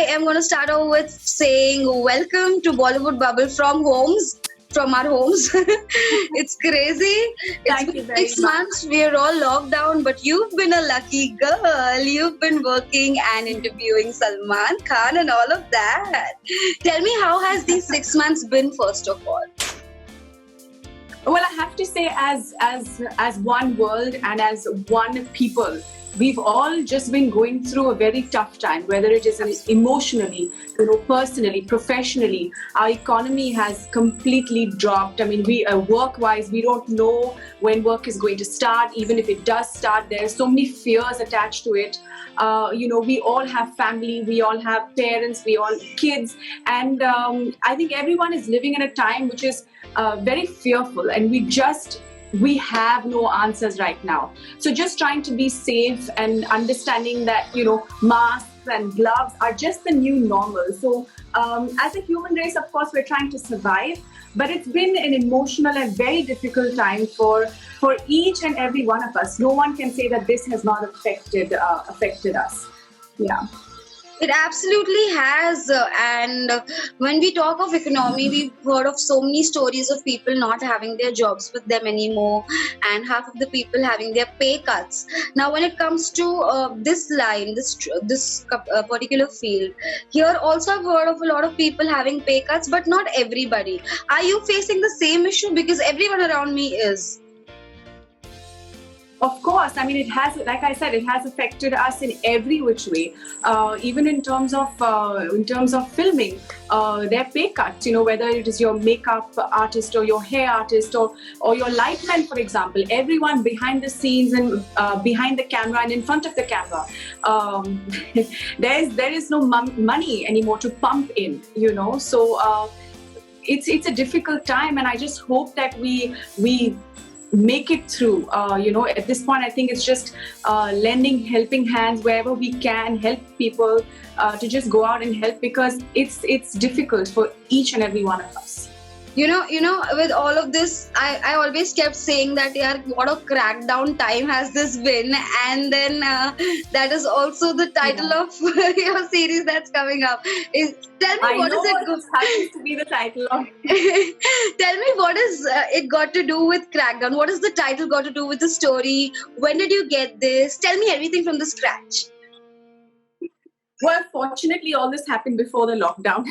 am going to start off with saying welcome to Bollywood Bubble from our homes. It's crazy. It's Thank you been very 6 months. We're all locked down, but you've been a lucky girl. You've been working and interviewing Salman Khan and all of that. Tell me, how has these 6 months been, first of all? Well, I have to say, as one world and as one people, we've all just been going through a very tough time, whether it is emotionally, personally, professionally. Our economy has completely dropped. I mean, we work-wise, we don't know when work is going to start. Even if it does start, there are so many fears attached to it. We all have family, we all have parents, we all kids, and I think everyone is living in a time which is very fearful, and we have no answers right now. So just trying to be safe and understanding that, masks and gloves are just the new normal. So as a human race, of course, we're trying to survive, but it's been an emotional and very difficult time for each and every one of us. No one can say that this has not affected us. Yeah. It absolutely has. And when we talk of economy, we've heard of so many stories of people not having their jobs with them anymore, and half of the people having their pay cuts. Now, when it comes to this line, this particular field, here also I've heard of a lot of people having pay cuts, but not everybody. Are you facing the same issue? Because everyone around me is. Of course, I mean, it has, like I said, it has affected us in every which way. Even in terms of filming, their pay cuts. Whether it is your makeup artist or your hair artist or your lightman, for example, everyone behind the scenes and behind the camera and in front of the camera, there is no money anymore to pump in. So it's a difficult time, and I just hope that we make it through. At this point, I think it's just lending helping hands wherever we can, help people to just go out and help, because it's difficult for each and every one of us. With all of this, I always kept saying that, yeah, what a crackdown time has this been. And then that is also the title of your series that's coming up. Tell me, what is it? Happens to be the title of. Tell me, what is it got to do with Crackdown? What is the title got to do with the story? When did you get this? Tell me everything from the scratch. Well, fortunately, all this happened before the lockdown.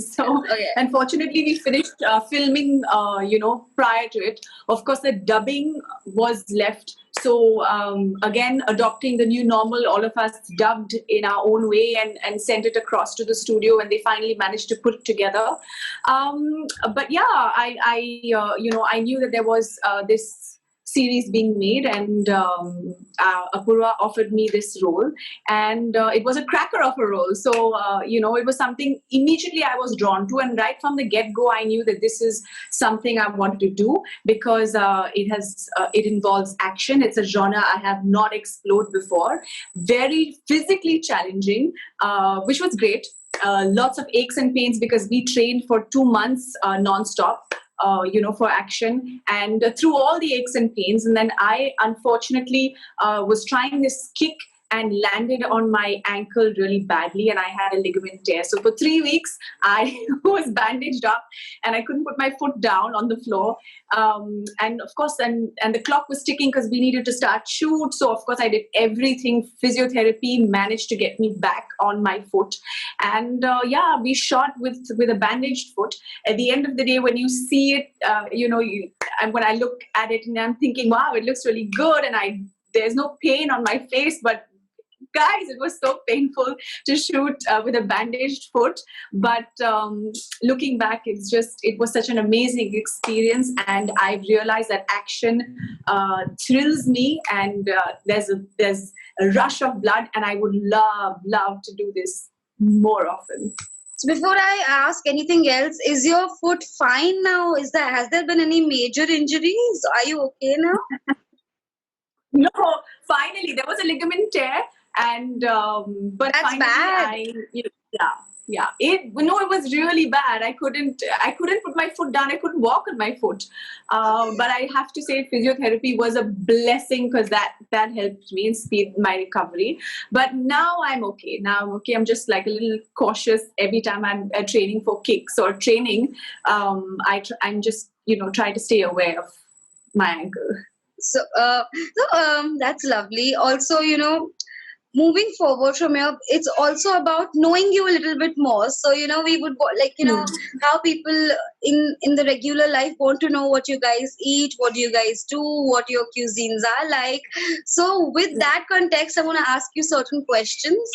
So, Unfortunately, we finished filming, prior to it. Of course, the dubbing was left. So, again, adopting the new normal, all of us dubbed in our own way and sent it across to the studio, and they finally managed to put it together. But yeah, I knew that there was this series being made, and Apurva offered me this role, and it was a cracker of a role. So it was something immediately I was drawn to, and right from the get-go I knew that this is something I wanted to do, because it involves action. It's a genre I have not explored before, very physically challenging, which was great. Lots of aches and pains, because we trained for 2 months non-stop. For action, and through all the aches and pains. And then I, unfortunately, was trying this kick and landed on my ankle really badly, and I had a ligament tear. So for 3 weeks, I was bandaged up, and I couldn't put my foot down on the floor. And of course, and the clock was ticking because we needed to start shoot. So of course, I did everything, physiotherapy, managed to get me back on my foot. And we shot with a bandaged foot. At the end of the day, when you see it, and when I look at it, and I'm thinking, wow, it looks really good, and there's no pain on my face, but guys, it was so painful to shoot with a bandaged foot. But looking back, it was such an amazing experience, and I realized that action thrills me, and there's a rush of blood, and I would love to do this more often. So before I ask anything else, is your foot fine now? Has there been any major injuries? Are you okay now? No, finally there was a ligament tear, and but that's finally bad. It was really bad. I couldn't put my foot down. I couldn't walk on my foot. But I have to say, physiotherapy was a blessing because that helped me and speed my recovery. But now I'm okay. I'm just like a little cautious every time I'm training for kicks or training. I'm just try to stay aware of my ankle. So, that's lovely. Also, moving forward from here, it's also about knowing you a little bit more. So, we would how people in the regular life want to know what you guys eat, what you guys do, what your cuisines are like. So, with that context, I want to ask you certain questions.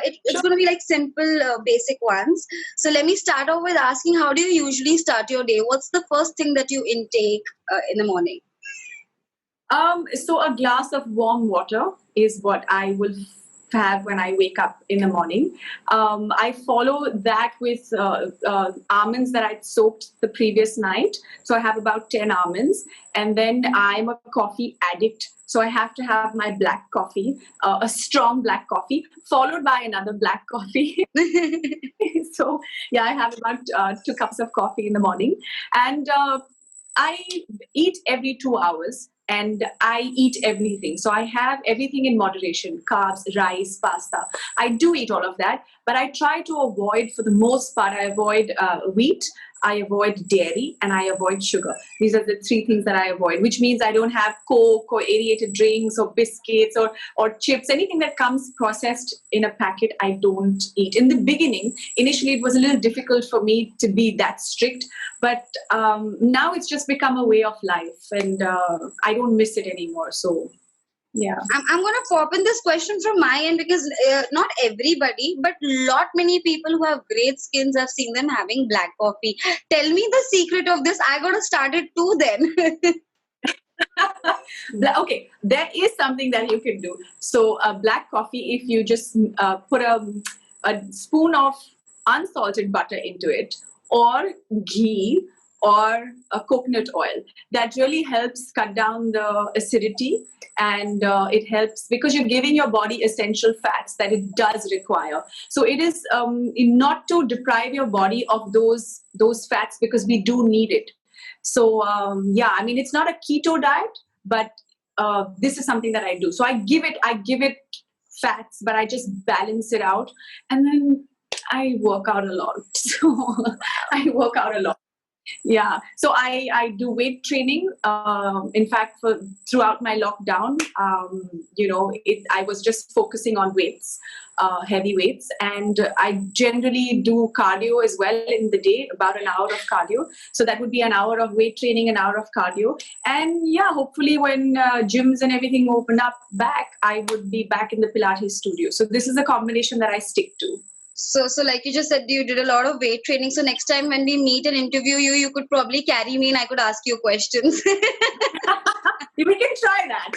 It's going to be like simple, basic ones. So, let me start off with asking, how do you usually start your day? What's the first thing that you intake in the morning? So a glass of warm water is what I will have when I wake up in the morning. I follow that with almonds that I'd soaked the previous night. So I have about 10 almonds. And then I'm a coffee addict. So I have to have my black coffee, a strong black coffee, followed by another black coffee. So I have about 2 cups of coffee in the morning. And I eat every 2 hours. And I eat everything. So I have everything in moderation, carbs, rice, pasta. I do eat all of that, but I try to avoid, for the most part, I avoid wheat, I avoid dairy, and I avoid sugar. These are the 3 things that I avoid, which means I don't have Coke or aerated drinks or biscuits or chips. Anything that comes processed in a packet, I don't eat. In the beginning, initially, it was a little difficult for me to be that strict, but now it's just become a way of life, and I don't miss it anymore. So, yeah. I'm going to pop in this question from my end because not everybody, but many people who have great skins, I've seen them having black coffee. Tell me the secret of this. I got to start it too then. Okay, there is something that you can do. So black coffee, if you just put a spoon of unsalted butter into it, or ghee, or a coconut oil, that really helps cut down the acidity, and it helps because you're giving your body essential fats that it does require. So it is not to deprive your body of those fats, because we do need it. So it's not a keto diet, but this is something that I do. So I give it fats, but I just balance it out, and then I work out a lot. So I work out a lot. Yeah, so I do weight training. In fact, throughout my lockdown, I was just focusing on weights, heavy weights, and I generally do cardio as well in the day, about an hour of cardio. So that would be an hour of weight training, an hour of cardio, and hopefully when gyms and everything open up back, I would be back in the Pilates studio. So this is a combination that I stick to. So like you just said, you did a lot of weight training. So next time when we meet and interview you, you could probably carry me and I could ask you questions. We can try that.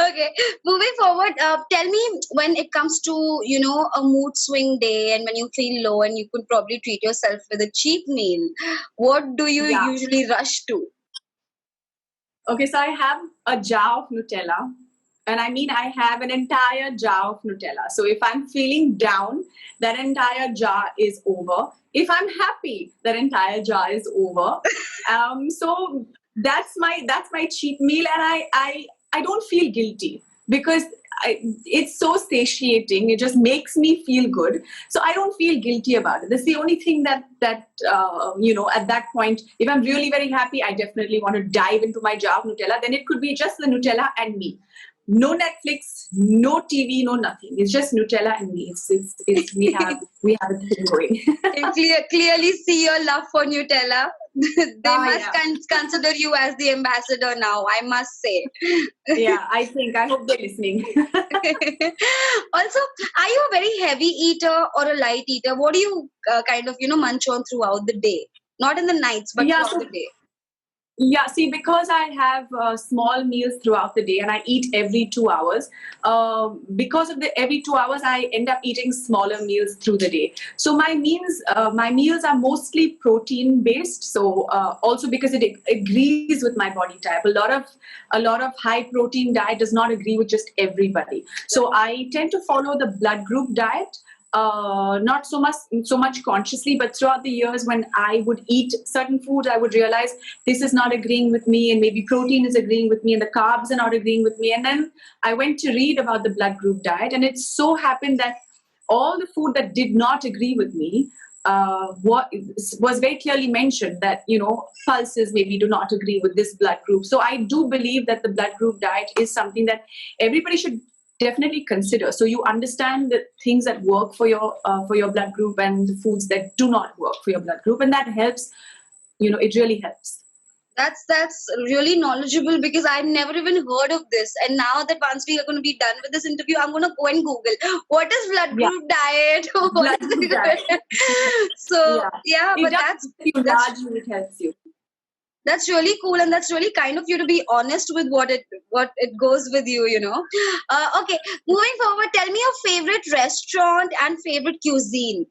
Okay. Moving forward, tell me, when it comes to, a mood swing day and when you feel low and you could probably treat yourself with a cheap meal, what do you usually rush to? Okay, so I have a jar of Nutella. And I have an entire jar of Nutella. So if I'm feeling down, that entire jar is over. If I'm happy, that entire jar is over. So that's my cheat meal, and I don't feel guilty because it's so satiating. It just makes me feel good. So I don't feel guilty about it. That's the only thing that at that point, if I'm really very happy, I definitely want to dive into my jar of Nutella. Then it could be just the Nutella and me. No Netflix, no TV, no nothing. It's just Nutella and me. We have a thing going. You clearly see your love for Nutella. They must consider you as the ambassador now, I must say. Yeah, I hope they're listening. Also, are you a very heavy eater or a light eater? What do you munch on throughout the day? Not in the nights, but throughout the day. Yeah, see, because I have small meals throughout the day and I eat every 2 hours, because of the every 2 hours, I end up eating smaller meals through the day. So my meals are mostly protein based. So also because it agrees with my body type. A lot of high protein diet does not agree with just everybody. So I tend to follow the blood group diet. not so much consciously, but throughout the years when I would eat certain foods, I would realize this is not agreeing with me, and maybe protein is agreeing with me, and the carbs are not agreeing with me. And then I went to read about the blood group diet, and it so happened that all the food that did not agree with me was very clearly mentioned that, pulses maybe do not agree with this blood group. So I do believe that the blood group diet is something that everybody should definitely consider, so you understand the things that work for your blood group and the foods that do not work for your blood group, and that helps. It really helps. That's really knowledgeable, because I've never even heard of this. And now that once we are going to be done with this interview, I'm going to go and Google what is blood group diet. Blood group diet. So but largely it helps you. That's really cool, and that's really kind of you to be honest with what it goes with you. Okay, moving forward, tell me your favorite restaurant and favorite cuisine.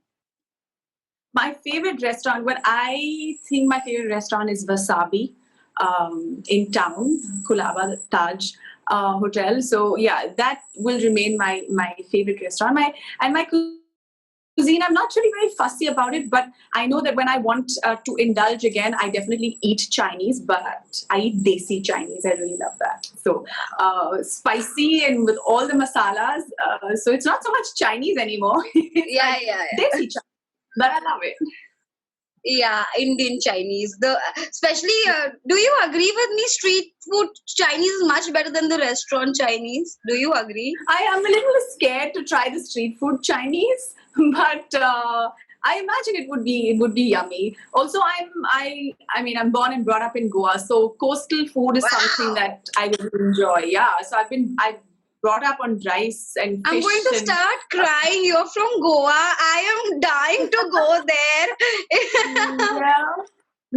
My favorite restaurant, I think my favorite restaurant is Wasabi in town, Kulaba Taj Hotel. So yeah, that will remain my favorite restaurant. My cuisine, I'm not really very fussy about it, but I know that when I want to indulge again, I definitely eat Chinese, but I eat Desi Chinese. I really love that. So spicy and with all the masalas. So it's not so much Chinese anymore. Yeah. Desi Chinese. But I love it. Yeah, Indian Chinese. Especially, do you agree with me? Street food Chinese is much better than the restaurant Chinese. Do you agree? I am a little scared to try the street food Chinese, but I imagine it would be yummy. Also, I'm born and brought up in Goa, so coastal food is something that I really enjoy. Yeah, so I've brought up on rice and fish. I'm going to start crying. You're from Goa. I am dying to go there.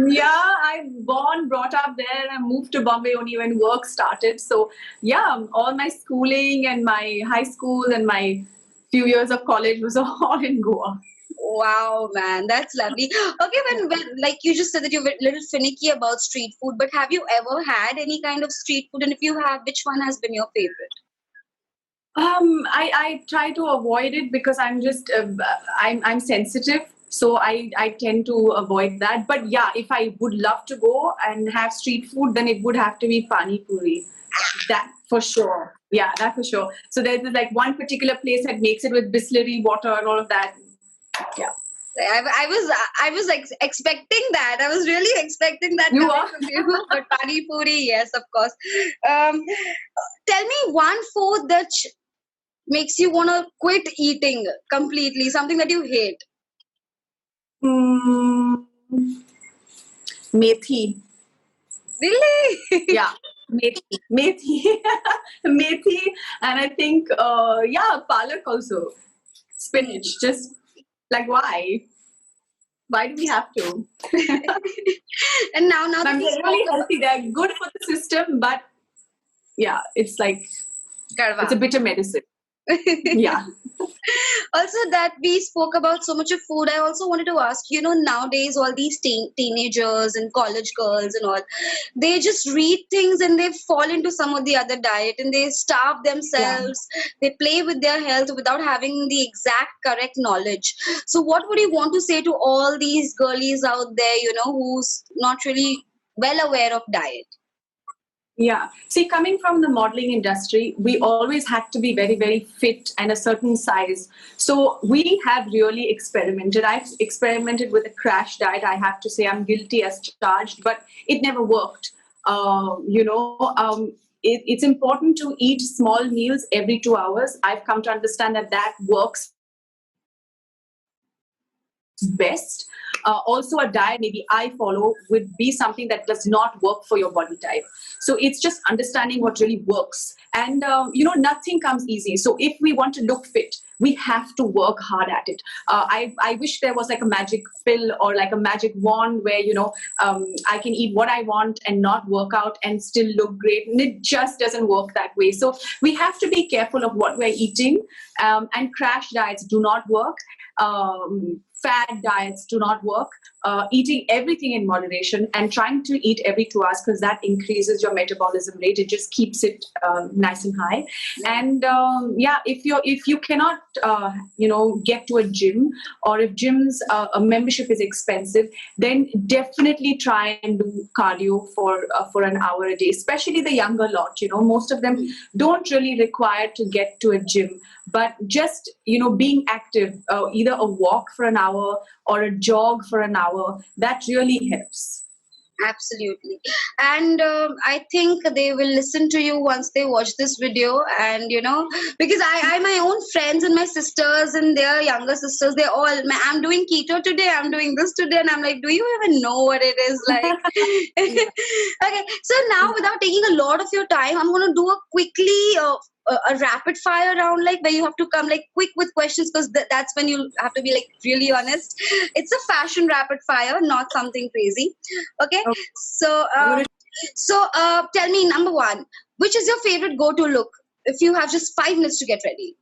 Yeah, I'm born, brought up there. I moved to Bombay only when work started. So yeah, all my schooling and my high school and my few years of college was all in Goa. Wow, man, that's lovely. Okay, when like you just said that you're a little finicky about street food, but have you ever had any kind of street food? And if you have, which one has been your favorite? I try to avoid it because I'm just I'm sensitive, so I tend to avoid that. But yeah, if I would love to go and have street food, then it would have to be pani puri. That for sure. Yeah, that for sure. So there's like one particular place that makes it with Bisleri water and all of that. Yeah. I was expecting that. I was really expecting that. You are? But pani puri, yes, of course. Tell me one food that makes you want to quit eating completely, something that you hate. Methi. Really? Yeah. Methi. Methi. And I think, palak also. Spinach. Just like, why? Why do we have to? And now that they're really healthy. They're good for the system, but yeah, it's like, it's a bitter medicine. Yeah. Also, that we spoke about so much of food, I also wanted to ask, nowadays all these teenagers and college girls and all, they just read things and they fall into some of the other diet and they starve themselves. They play with their health without having the exact correct knowledge. So what would you want to say to all these girlies out there, who's not really well aware of diet? Yeah. See, coming from the modeling industry, we always had to be very, very fit and a certain size. So we have really experimented. I've experimented with a crash diet. I have to say I'm guilty as charged, but it never worked. It's important to eat small meals every 2 hours. I've come to understand that works best. Also, a diet maybe I follow would be something that does not work for your body type. So it's just understanding what really works. And, nothing comes easy. So if we want to look fit, we have to work hard at it. I wish there was like a magic pill or like a magic wand where, I can eat what I want and not work out and still look great. And it just doesn't work that way. So we have to be careful of what we're eating. And crash diets do not work. fad diets do not work. Eating everything in moderation and trying to eat every 2 hours, because that increases your metabolism rate. It just keeps it nice and high. And if you cannot get to a gym, or if gyms a membership is expensive, then definitely try and do cardio for an hour a day. Especially the younger lot, most of them don't really require to get to a gym, but just being active, either a walk for an hour or a jog for an hour, that really helps. Absolutely. And I think they will listen to you once they watch this video. And, because I my own friends and my sisters and their younger sisters, they're all, I'm doing keto today, I'm doing this today. And I'm like, do you even know what it is like? Okay. So now, without taking a lot of your time, I'm going to do a quickly a rapid fire round, like where you have to come like quick with questions, because that's when you have to be like really honest. It's a fashion rapid fire, not something crazy. Okay. So tell me, number one, which is your favorite go-to look if you have just 5 minutes to get ready?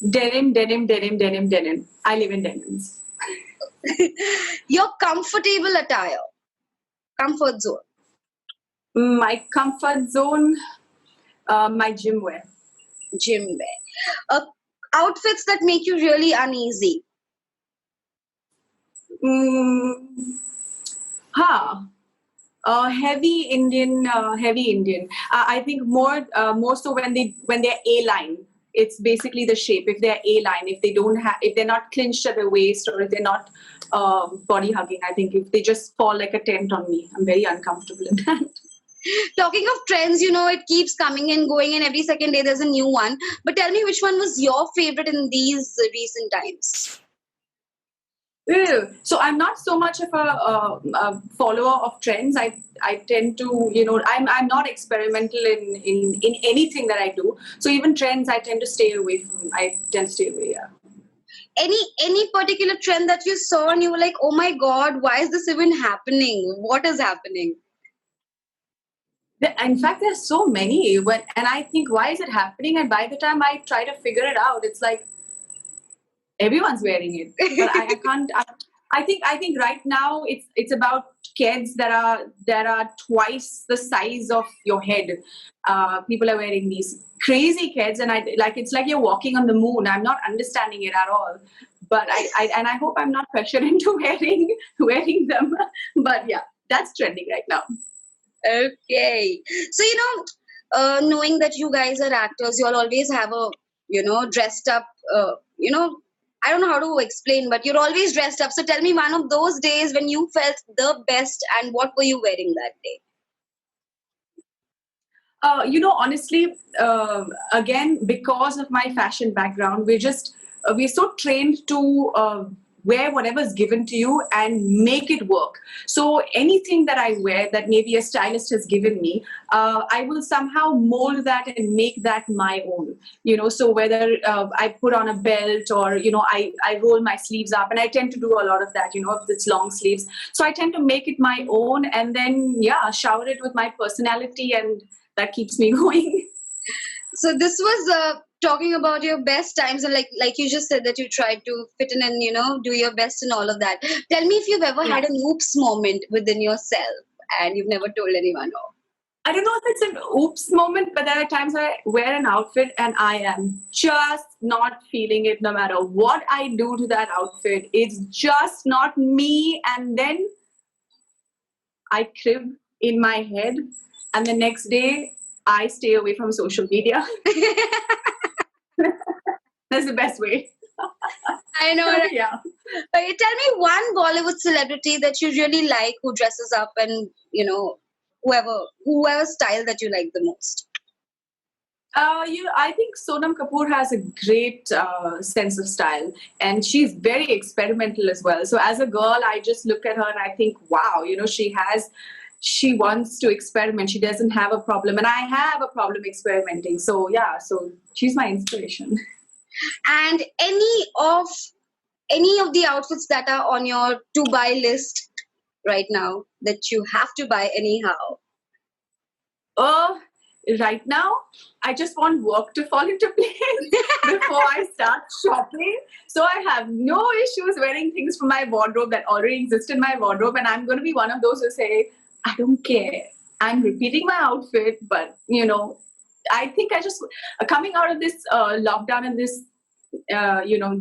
Denim. I live in denims. Your comfortable attire, comfort zone. My comfort zone, my gym wear. Gym wear. Outfits that make you really uneasy. Heavy Indian. I think more so when they're A-line. It's basically the shape. If they're A-line, if they're not clinched at the waist, or if they're not body hugging, I think if they just fall like a tent on me, I'm very uncomfortable in that. Talking of trends, it keeps coming and going, and every second day there's a new one. But tell me, which one was your favorite in these recent times? So I'm not so much of a follower of trends. I tend to, I'm not experimental in anything that I do. So even trends, I tend to stay away from. Yeah. Any particular trend that you saw and you were like, oh my God, why is this even happening? What is happening? In fact, there's so many. And I think, why is it happening? And by the time I try to figure it out, it's like everyone's wearing it. But I can't. I think right now it's about kids that are twice the size of your head. People are wearing these crazy kids, and it's like you're walking on the moon. I'm not understanding it at all. But I hope I'm not pressured into wearing them. But yeah, that's trending right now. Okay. So, knowing that you guys are actors, you'll always have a, dressed up, I don't know how to explain, but you're always dressed up. So tell me one of those days when you felt the best, and what were you wearing that day? Honestly, again, because of my fashion background, we're so trained to wear whatever's given to you and make it work. So anything that I wear that maybe a stylist has given me, I will somehow mold that and make that my own. So whether I put on a belt, or I roll my sleeves up, and I tend to do a lot of that. If it's long sleeves, so I tend to make it my own, and then shower it with my personality, and that keeps me going. So this was talking about your best times, and like you just said that you tried to fit in and do your best and all of that. Tell me if you've ever had an oops moment within yourself and you've never told anyone of. I don't know if it's an oops moment, but there are times I wear an outfit and I am just not feeling it. No matter what I do to that outfit, it's just not me. And then I crib in my head, and the next day I stay away from social media. That's the best way. I know. Right? Yeah. But tell me one Bollywood celebrity that you really like, who dresses up, and whoever style that you like the most. I think Sonam Kapoor has a great sense of style, and she's very experimental as well. So as a girl, I just look at her and I think, wow, she wants to experiment. She doesn't have a problem, and I have a problem experimenting. So so she's my inspiration. And any of the outfits that are on your to buy list right now that you have to buy anyhow? right now, I just want work to fall into place before I start shopping. So I have no issues wearing things from my wardrobe that already exist in my wardrobe. And I'm going to be one of those who say, I don't care. I'm repeating my outfit, but I think I just coming out of this lockdown and this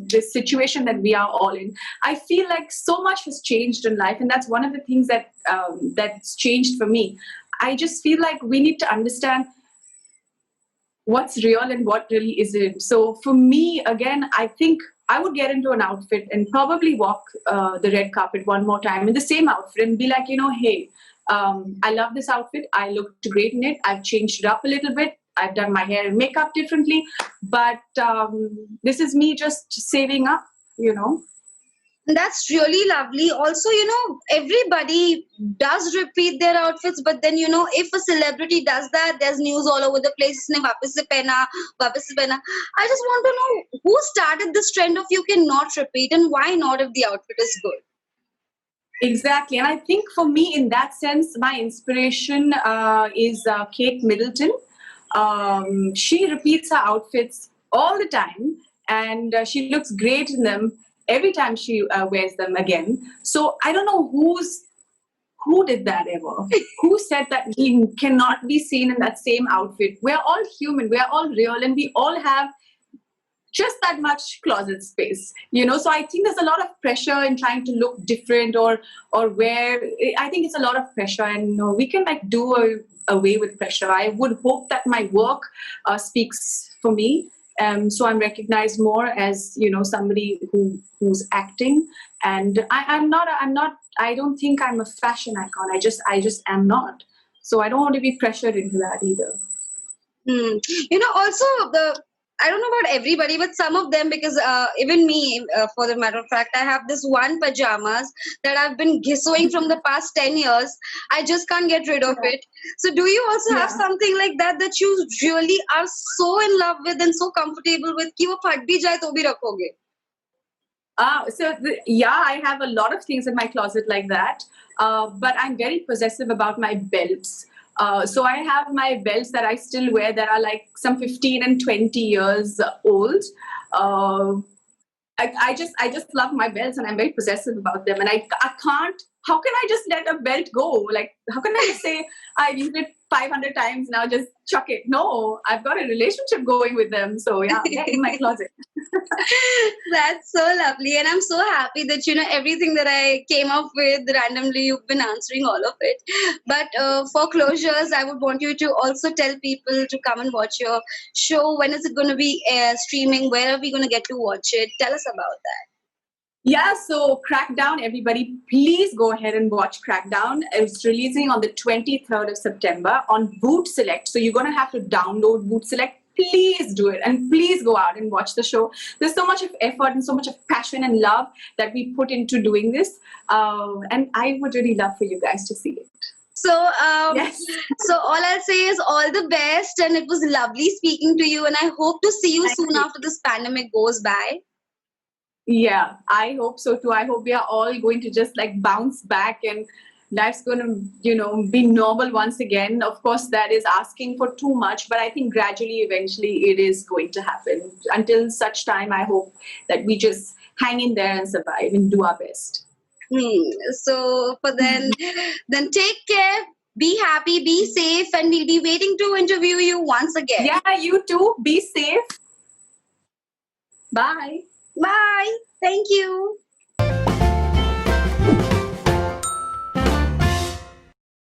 this situation that we are all in, I feel like so much has changed in life, and that's one of the things that that's changed for me. I just feel like we need to understand what's real and what really isn't. So for me, again, I think I would get into an outfit and probably walk the red carpet one more time in the same outfit and be like, hey, I love this outfit. I looked great in it. I've changed it up a little bit. I've done my hair and makeup differently, but this is me just saving up, That's really lovely. Also, everybody does repeat their outfits, but then, if a celebrity does that, there's news all over the place. "Isne वापस से पहना, वापस से पहना." I just want to know who started this trend of you cannot repeat, and why not if the outfit is good? Exactly. And I think for me, in that sense, my inspiration is Kate Middleton. She repeats her outfits all the time, and she looks great in them every time she wears them again. So I don't know who did that ever. Who said that we cannot be seen in that same outfit? We're all human. We're all real, and we all have just that much closet space, so I think there's a lot of pressure in trying to look different or wear. I think it's a lot of pressure, and we can do away with pressure. I would hope that my work speaks for me, so I'm recognized more as somebody who's acting, and I'm not I don't think I'm a fashion icon. I just am not, so I don't want to be pressured into that either. Also I don't know about everybody, but some of them, because even me, for the matter of fact, I have this one pajamas that I've been sewing from the past 10 years. I just can't get rid of it. So do you also have something like that you really are so in love with and so comfortable with कि वो फट भी जाए तो भी रखोगे? I have a lot of things in my closet like that, but I'm very possessive about my belts. So I have my belts that I still wear that are like some 15 and 20 years old. I just love my belts, and I'm very possessive about them. And I can't. How can I just let a belt go? Like, how can I just say I've used it 500 times now, just chuck it? No, I've got a relationship going with them. So yeah, in my closet. That's so lovely, and I'm so happy that everything that I came up with randomly, you've been answering all of it. But for closures, I would want you to also tell people to come and watch your show. When is it going to be streaming? Where are we going to get to watch it? Tell us about that. Yeah, so Crackdown, everybody, please go ahead and watch Crackdown. It's releasing on the 23rd of September on Boot Select. So you're going to have to download Boot Select. Please do it, and please go out and watch the show. There's so much of effort and so much of passion and love that we put into doing this. And I would really love for you guys to see it. So, yes. So all I'll say is all the best, and it was lovely speaking to you, and I hope to see you soon after this pandemic goes by. Yeah, I hope so too. I hope we are all going to just bounce back, and life's going to, be normal once again. Of course, that is asking for too much, but I think gradually, eventually, it is going to happen. Until such time, I hope that we just hang in there and survive and do our best. So for then take care, be happy, be safe, and we'll be waiting to interview you once again. Yeah, you too. Be safe. Bye. Bye. Thank you.